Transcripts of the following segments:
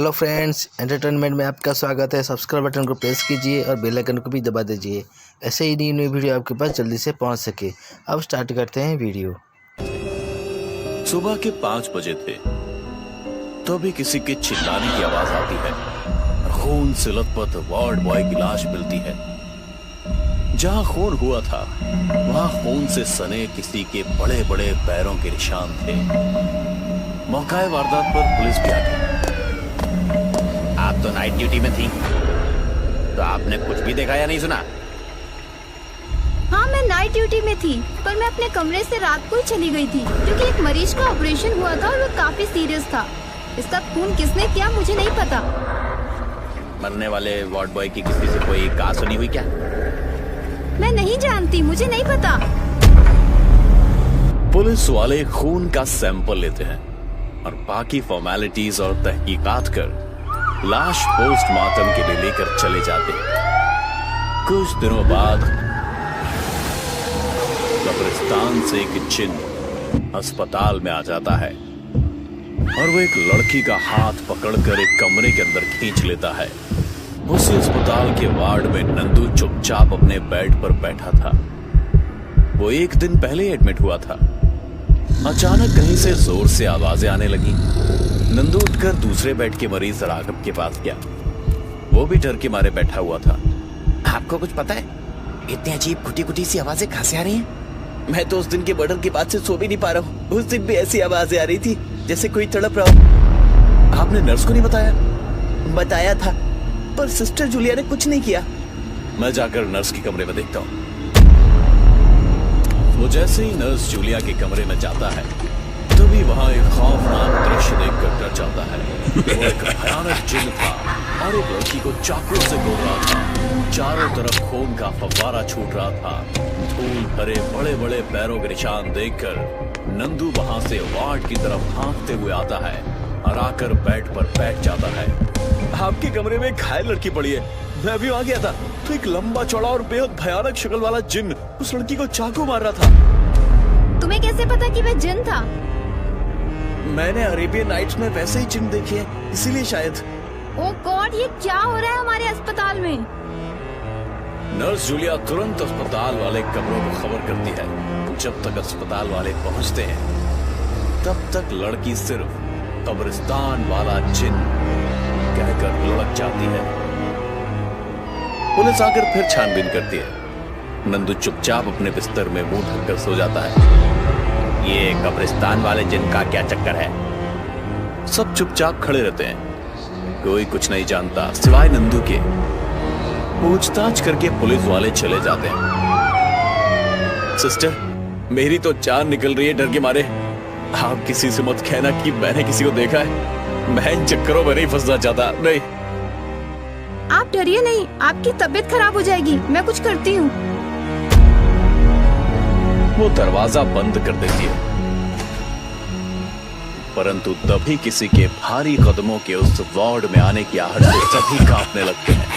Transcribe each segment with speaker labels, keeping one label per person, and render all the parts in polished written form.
Speaker 1: Hello friends, entertainment में आपका स्वागत है। सब्सक्राइब बटन को प्रेस कीजिए और बेल आइकन को भी दबा दीजिए, ऐसे ही नई वीडियो आपके पास जल्दी से पहुंच सके। अब स्टार्ट करते हैं वीडियो।
Speaker 2: सुबह के 5 बजे थे, तभी किसी के चिल्लाने की आवाज आती है। खून से लथपथ वार्ड बॉय की लाश मिलती है। जहां खून हुआ था वहां खून से सने किसी के बड़े बड़े पैरों के निशान थे। मौका वारदात पर पुलिस भी आ गई। आप तो नाइट ड्यूटी में थी, तो आपने कुछ भी देखा या नहीं सुना?
Speaker 3: हाँ, मैं नाइट ड्यूटी में थी, पर मैं अपने कमरे से रात को ही चली गई थी, क्योंकि एक मरीज का ऑपरेशन हुआ था और वो काफी सीरियस था। इसका खून किसने किया मुझे नहीं पता।
Speaker 2: मरने वाले वार्ड बॉय की किसी से कोई कहासुनी हुई क्या?
Speaker 3: मैं नहीं जानती, मुझे नहीं पता।
Speaker 2: पुलिस वाले खून का सैंपल लेते हैं और बाकी फॉर्मेलिटीज और तहकीकात कर लाश पोस्टमार्टम के लिए लेकर चले जाते हैं। कुछ दिनों बाद कब्रिस्तान से एक चिन्ह अस्पताल में आ जाता है और वो एक लड़की का हाथ पकड़कर एक कमरे के अंदर खींच लेता है। उसी अस्पताल के वार्ड में नंदू चुपचाप अपने बेड पर बैठा था। वो एक दिन पहले एडमिट हुआ था। अचानक कहीं से जोर से आवाजें आने लगी। नंदू उठकर दूसरे बेड के मरीज राघव के पास गया। वो भी डर के मारे बैठा हुआ था।
Speaker 4: आपको कुछ पता है, इतनी अजीब घुटी घुटी सी आवाजें कहां से आ रही हैं?
Speaker 5: मैं तो उस दिन के मर्डर के बाद से सो भी नहीं पा रहा हूँ। उस दिन भी ऐसी आवाजें आ रही थी जैसे कोई तड़प रहा हो।
Speaker 2: आपने नर्स को नहीं बताया?
Speaker 5: बताया था, पर सिस्टर जूलिया ने कुछ नहीं किया।
Speaker 2: मैं जाकर नर्स के कमरे में देखता हूँ। वो जैसे ही नर्स जूलिया के कमरे में जाता है, तभी वहां एक खौफनाक दृश्य देखकर डर जाता है। वो एक भयानक जिन था और एक लड़की को चाकू से गोद रहा था। चारों तरफ खून का फव्वारा छूट रहा था। धूल भरे बड़े बड़े पैरों के निशान देखकर नंदू वहां से वार्ड की तरफ भागते हुए आता है और आकर बेड पर बैठ जाता है। आपके कमरे में एक घायल लड़की पड़ी है। मैं अभी वहां गया था, तो एक लंबा चौड़ा और बेहद भयानक शक्ल वाला जिन उस लड़की को चाकू मार रहा था।
Speaker 3: तुम्हें कैसे पता कि वह जिन था?
Speaker 5: मैंने अरेबियन नाइट्स में वैसे ही जिन देखे हैं, इसीलिए शायद।
Speaker 3: ओह गॉड, ये क्या हो रहा है हमारे अस्पताल में?
Speaker 2: नर्स जूलिया तुरंत अस्पताल वाले कमरों को खबर करती है। जब तक अस्पताल वाले पहुंचते हैं, तब तक लड़की सिर्फ कब्रिस्तान वाला जिन कहकर लुढ़क जाती है। पुलिस आकर फिर छानबीन करती है। नंदू चुपचाप अपने बिस्तर में मुंह ढककर सो जाता है।
Speaker 4: ये कब्रिस्तान वाले जिन का क्या चक्कर है?
Speaker 2: सब चुपचाप खड़े रहते हैं। कोई कुछ नहीं जानता सिवाय नंदू के। पूछताछ करके पुलिस वाले चले जाते हैं। सिस्टर, मेरी तो जान निकल रही है डर के मारे। आप किसी से मत कहना कि मैंने किसी को देखा है। मैं इन चक्करों में नहीं फंसना चाहता। नहीं,
Speaker 3: आप डरिए नहीं, आपकी तबीयत खराब हो जाएगी। मैं कुछ करती हूँ।
Speaker 2: वो दरवाजा बंद कर देती है, परंतु तभी किसी के भारी कदमों के उस वार्ड में आने की आहट से सभी कांपने लगते हैं।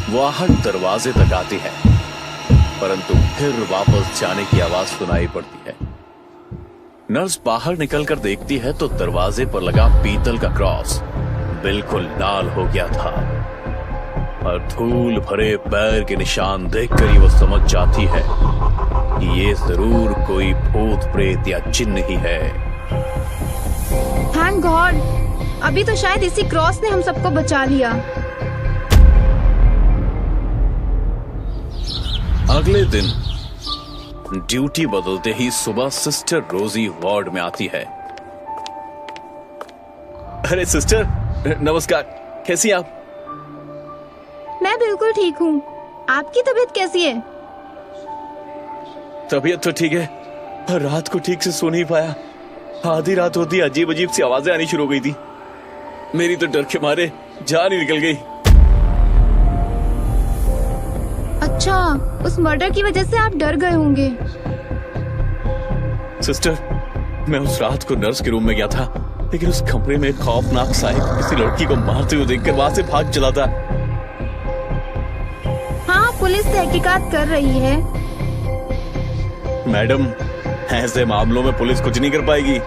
Speaker 2: वो आहट दरवाजे तक आती है, परंतु फिर वापस जाने की आवाज सुनाई पड़ती है। नर्स बाहर निकलकर देखती है तो दरवाजे पर लगा पीतल का क्रॉस बिल्कुल लाल हो गया था और धूल भरे पैर के निशान देखकर ही वो समझ जाती है कि ये जरूर कोई भूत प्रेत या जिन्न ही है।
Speaker 3: थैंक गॉड, अभी तो शायद इसी क्रॉस ने हम सबको बचा लिया।
Speaker 2: अगले दिन ड्यूटी बदलते ही सुबह सिस्टर रोजी वार्ड में आती है। अरे सिस्टर, नमस्कार, कैसी आप?
Speaker 3: मैं बिल्कुल ठीक हूँ। आपकी तबीयत कैसी है?
Speaker 5: तबीयत तो ठीक है, पर रात को ठीक से सो नहीं पाया। आधी रात होती अजीब अजीब सी आवाजें आनी शुरू हो गई थी। मेरी तो डर के मारे जान ही निकल गई।
Speaker 3: अच्छा, उस मर्डर की वजह से आप डर गए होंगे।
Speaker 5: सिस्टर, मैं उस रात को नर्स के रूम में गया था, लेकिन उस कमरे में खौफनाक साहिब किसी लड़की को मारते हुए देखकर वहां से भाग चला था।
Speaker 3: हाँ, पुलिस तहकीकात कर रही है।
Speaker 5: मैडम, ऐसे मामलों में पुलिस कुछ नहीं कर पाएगी।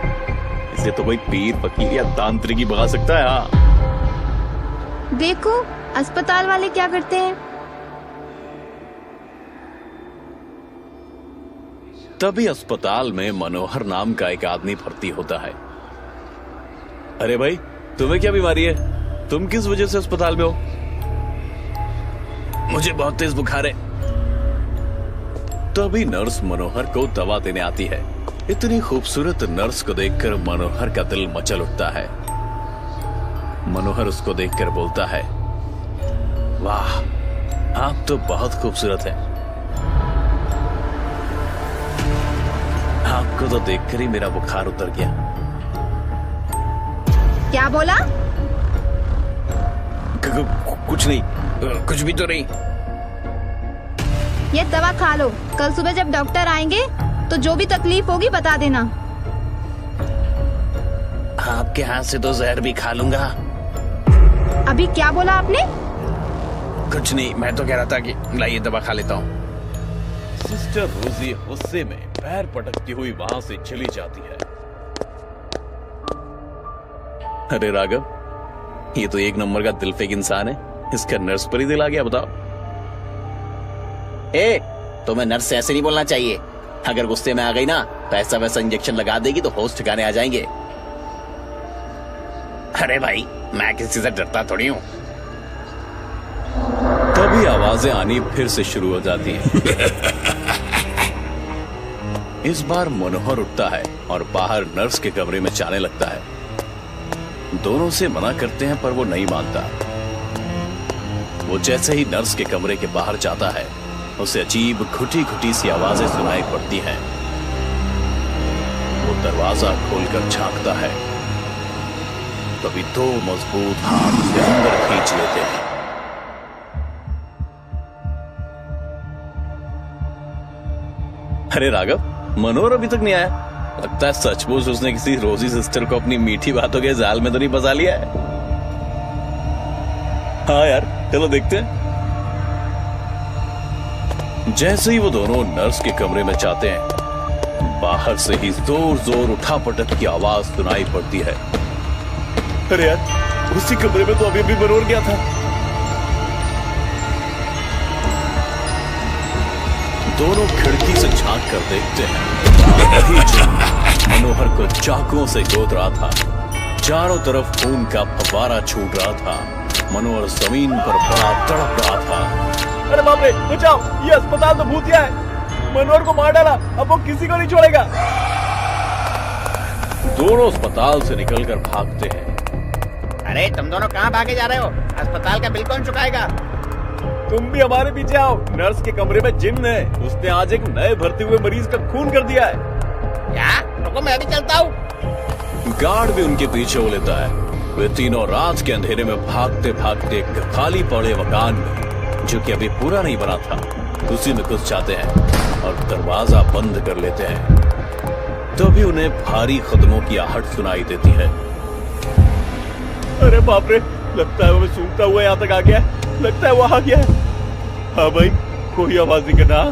Speaker 5: इसे तो कोई पीर फकीर या तांत्रिक ही भगा सकता है। हाँ
Speaker 3: देखो अस्पताल वाले क्या करते हैं।
Speaker 5: तभी अस्पताल में मनोहर नाम का एक आदमी भर्ती होता है। अरे भाई, तुम्हें क्या बीमारी है? तुम किस वजह से अस्पताल में हो? मुझे बहुत तेज बुखार है। तभी नर्स मनोहर को दवा देने आती है। इतनी खूबसूरत नर्स को देखकर मनोहर का दिल मचल उठता है। मनोहर उसको देखकर बोलता है, वाह, आप तो बहुत खूबसूरत हैं। आपको तो देखकर ही मेरा बुखार उतर गया।
Speaker 3: क्या बोला?
Speaker 5: कुछ नहीं, कुछ भी तो नहीं।
Speaker 3: ये दवा खा लो, कल सुबह जब डॉक्टर आएंगे तो जो भी तकलीफ होगी बता देना।
Speaker 4: आपके हाथ से तो जहर भी खा लूंगा।
Speaker 3: अभी क्या बोला आपने?
Speaker 4: कुछ नहीं, मैं तो कह रहा था कि लाइए दवा खा लेता हूँ।
Speaker 5: सिस्टर रोजी गुस्से में पैर पटकती हुई वहां से चली जाती है। अरे राघव, ये तो एक नंबर का दिलफेक इंसान है। इसका नर्स पर ही दिल आ गया, बताओ।
Speaker 4: तुम्हें नर्स से ऐसे नहीं बोलना चाहिए। अगर गुस्से में आ गई ना तो ऐसा वैसा इंजेक्शन लगा देगी तो होश ठिकाने आ जाएंगे। अरे भाई, मैं किसी से डरता थोड़ी हूँ।
Speaker 5: तभी आवाजें आनी फिर से शुरू हो जाती हैं। इस बार मनोहर उठता है और बाहर नर्स के कमरे में जाने लगता है। दोनों से मना करते हैं पर वो नहीं मानता। वो जैसे ही नर्स के कमरे के बाहर जाता है, उसे अजीब घुटी घुटी सी आवाजें सुनाई पड़ती हैं। वो दरवाजा खोलकर झांकता है। तभी दो मजबूत हाथ उसे अंदर खींच लेते हैं। अरे राघव, मनोहर अभी तक नहीं आया। लगता है सचमुच उसने किसी रोजी सिस्टर को अपनी मीठी बातों के जाल में तो नहीं फंसा लिया है। हाँ यार, चलो देखते हैं। जैसे ही वो दोनों नर्स के कमरे में जाते हैं, बाहर से ही जोर जोर उठापटक की आवाज सुनाई पड़ती है। अरे यार, उसी कमरे में तो अभी भी मनोहर गया था। दोनों खिड़की से झांक कर देखते हैं। वही जिन्न मनोहर को चाकुओं से गोद रहा था। चारों तरफ खून का फव्वारा छूट रहा था। मनोहर जमीन पर पड़ा तड़प रहा था। अरे बाप रे, बचाओ, ये अस्पताल तो भूतिया है। मनोहर को मार डाला, अब वो किसी को नहीं छोड़ेगा। दोनों अस्पताल से निकलकर भागते हैं।
Speaker 4: अरे तुम दोनों कहाँ भागे जा रहे हो? अस्पताल का बिल कौन चुकाएगा?
Speaker 5: तुम भी हमारे पीछे आओ। नर्स के कमरे में जिन्न है। उसने आज एक नए भर्ती हुए मरीज का खून कर दिया है।
Speaker 4: क्या? रुको, मैं भी चलता हूँ।
Speaker 5: गार्ड भी उनके पीछे हो लेता है। वे तीनों रात के अंधेरे में भागते भागते खाली पड़े मकान में, जो कि अभी पूरा नहीं बना था, उसी में घुस जाते हैं और दरवाजा बंद कर लेते हैं। तभी उन्हें भारी कदमों की आहट सुनाई देती है। अरे बाप रे, लगता है वो सूंघता हुआ यहाँ तक आ गया। लगता है वो आ गया। हाँ भाई, कोई आवाज नहीं करना।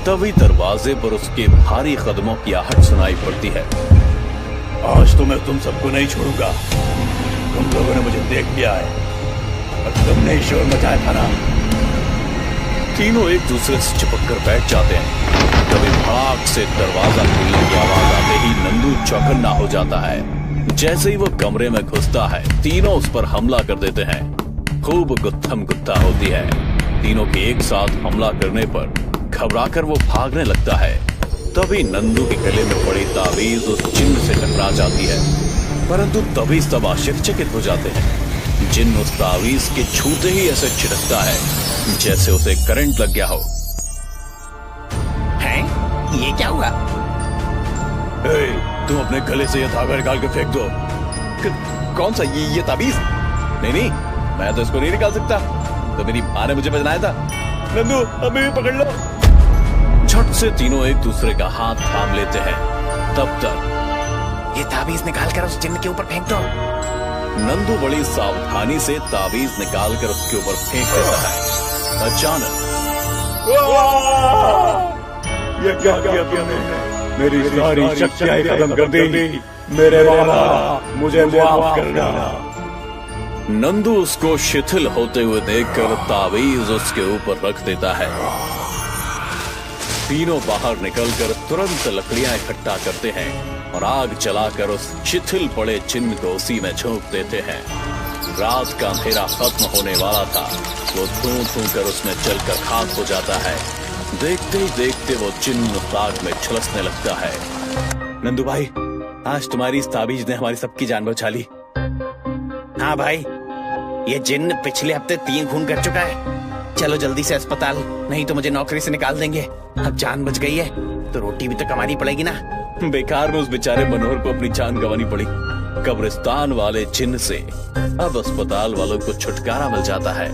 Speaker 5: तभी दरवाजे पर उसके भारी कदमों की आहट सुनाई पड़ती है। आज तो मैं तुम सबको नहीं छोड़ूंगा। तुम लोगों ने मुझे देख लिया है और तुमने ही शोर मचाया था ना। तीनों एक दूसरे से चिपक कर बैठ जाते हैं। तभी भाग से दरवाजा खुलने की आवाज आते ही नंदू चौकन्ना हो जाता है। जैसे ही वो कमरे में घुसता है, तीनों उस पर हमला कर देते हैं। खूब गुत्थम गुत्था होती है। तीनों के एक साथ हमला करने पर घबराकर वो भागने लगता है। तभी नंदू के गले में पड़ी ताबीज उस जिन्न से टकरा जाती है, परंतु तभी सब आश्चर्यचकित हो जाते हैं। जिन्न उस ताबीज के छूते ही ऐसे छिड़कता है जैसे उसे करंट लग गया हो।
Speaker 4: हैं? ये क्या हुआ?
Speaker 5: तुम अपने गले से ये धागा निकाल के फेंक दो। कौन सा? ये ताबीज? नहीं, मैं तो इसको नहीं निकाल सकता। तो मेरी माँ ने मुझे पहनाया था। नंदू, अभी भी पकड़ लो। झट से तीनों एक दूसरे का हाथ थाम लेते हैं। तब तक
Speaker 4: ये ताबीज निकालकर उस जिन्न के ऊपर फेंक दो।
Speaker 5: नंदू बड़ी सावधानी से ताबीज निकालकर उसके ऊपर फेंक देता है। अचानक, ये क्या किया तुमने? मेरी सारी शक्तियां खत्म कर दी। मेरे बाबा, मुझे माफ करना।
Speaker 2: नंदू उसको शिथिल होते हुए देखकर तावीज उसके ऊपर रख देता है। तीनों बाहर निकलकर तुरंत लकड़ियां इकट्ठा करते हैं और आग जलाकर उस शिथिल पड़े चिन्ह को उसी में झोंक देते हैं। रात का अंधेरा खत्म होने वाला था। वो धूं कर उसमें जलकर खाक हो जाता है। देखते ही देखते वो चिन्ह आग में झुलसने लगता है। नंदू भाई, आज तुम्हारी इस ताबीज ने हमारी सबकी जान बचा ली।
Speaker 4: हाँ भाई, ये जिन्न पिछले हफ्ते 3 खून कर चुका है। चलो जल्दी से अस्पताल, नहीं तो मुझे नौकरी से निकाल देंगे। अब जान बच गई है तो रोटी भी तो कमानी पड़ेगी ना।
Speaker 2: बेकार में उस बेचारे मनोहर को अपनी जान गंवानी पड़ी। कब्रिस्तान वाले जिन्न से अब अस्पताल वालों को छुटकारा मिल जाता है।